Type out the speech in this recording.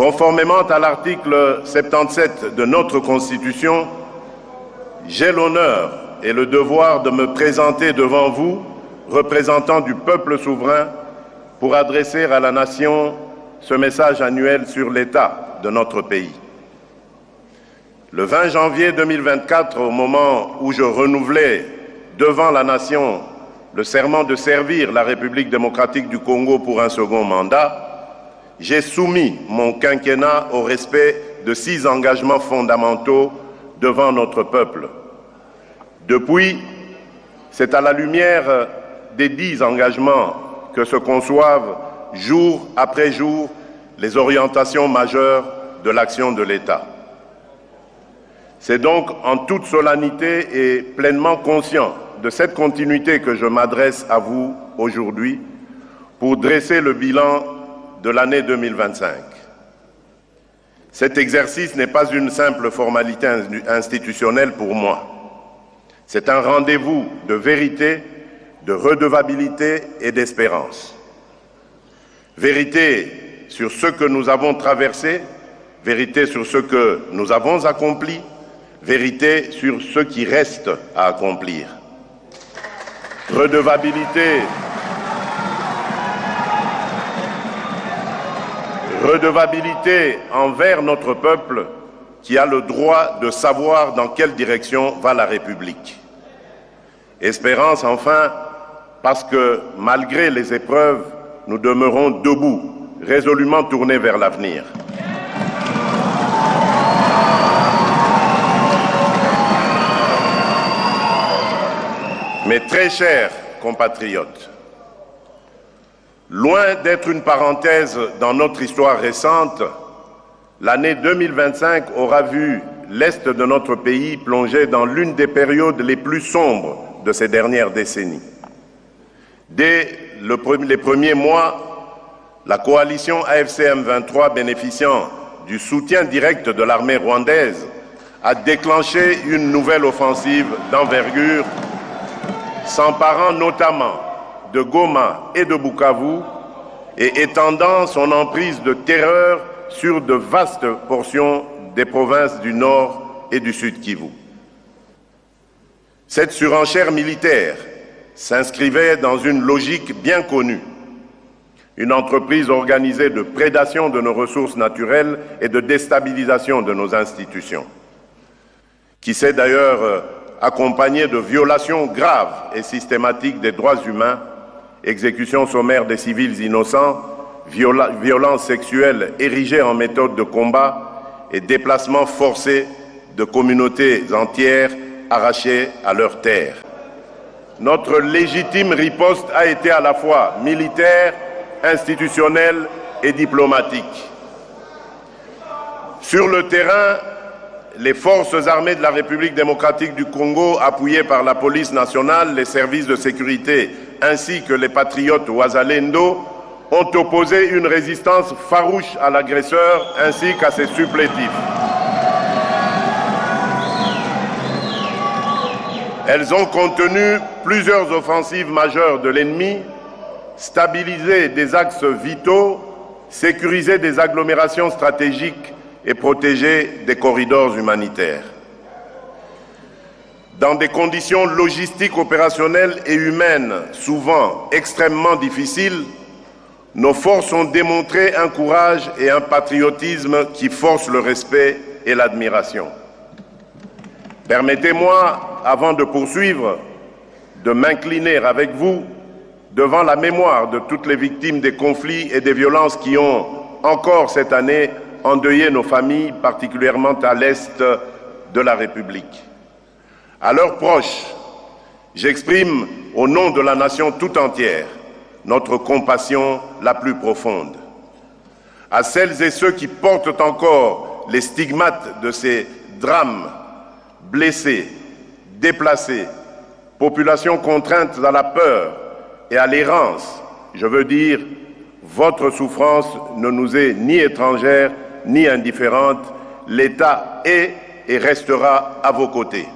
Conformément à l'article 77 de notre Constitution, j'ai l'honneur et le devoir de me présenter devant vous, représentant du peuple souverain, pour adresser à la nation ce message annuel sur l'état de notre pays. Le 20 janvier 2024, au moment où je renouvelais devant la nation le serment de servir la République démocratique du Congo pour un second mandat, j'ai soumis mon quinquennat au respect de 6 engagements fondamentaux devant notre peuple. Depuis, c'est à la lumière des 10 engagements que se conçoivent jour après jour les orientations majeures de l'action de l'État. C'est donc en toute solennité et pleinement conscient de cette continuité que je m'adresse à vous aujourd'hui pour dresser le bilan de l'année 2025. Cet exercice n'est pas une simple formalité institutionnelle pour moi. C'est un rendez-vous de vérité, de redevabilité et d'espérance. Vérité sur ce que nous avons traversé, vérité sur ce que nous avons accompli, vérité sur ce qui reste à accomplir. Redevabilité envers notre peuple qui a le droit de savoir dans quelle direction va la République. Espérance enfin, parce que malgré les épreuves, nous demeurons debout, résolument tournés vers l'avenir. Mes très chers compatriotes, loin d'être une parenthèse dans notre histoire récente, l'année 2025 aura vu l'Est de notre pays plonger dans l'une des périodes les plus sombres de ces dernières décennies. Dès les premiers mois, la coalition AFC M23, bénéficiant du soutien direct de l'armée rwandaise, a déclenché une nouvelle offensive d'envergure, s'emparant notamment de Goma et de Bukavu et étendant son emprise de terreur sur de vastes portions des provinces du Nord et du Sud Kivu. Cette surenchère militaire s'inscrivait dans une logique bien connue, une entreprise organisée de prédation de nos ressources naturelles et de déstabilisation de nos institutions, qui s'est d'ailleurs accompagnée de violations graves et systématiques des droits humains, exécutions sommaires des civils innocents, violences sexuelles érigées en méthode de combat et déplacements forcés de communautés entières arrachées à leurs terres. Notre légitime riposte a été à la fois militaire, institutionnelle et diplomatique. Sur le terrain, les forces armées de la République démocratique du Congo, appuyées par la police nationale, les services de sécurité ainsi que les patriotes Wazalendo, ont opposé une résistance farouche à l'agresseur ainsi qu'à ses supplétifs. Elles ont contenu plusieurs offensives majeures de l'ennemi, stabilisé des axes vitaux, sécurisé des agglomérations stratégiques et protégé des corridors humanitaires. Dans des conditions logistiques, opérationnelles et humaines souvent extrêmement difficiles, nos forces ont démontré un courage et un patriotisme qui forcent le respect et l'admiration. Permettez-moi, avant de poursuivre, de m'incliner avec vous devant la mémoire de toutes les victimes des conflits et des violences qui ont, encore cette année, endeuillé nos familles, particulièrement à l'Est de la République. À leurs proches, j'exprime, au nom de la nation tout entière, notre compassion la plus profonde. À celles et ceux qui portent encore les stigmates de ces drames, blessés, déplacés, populations contraintes à la peur et à l'errance, je veux dire, votre souffrance ne nous est ni étrangère ni indifférente. L'État est et restera à vos côtés.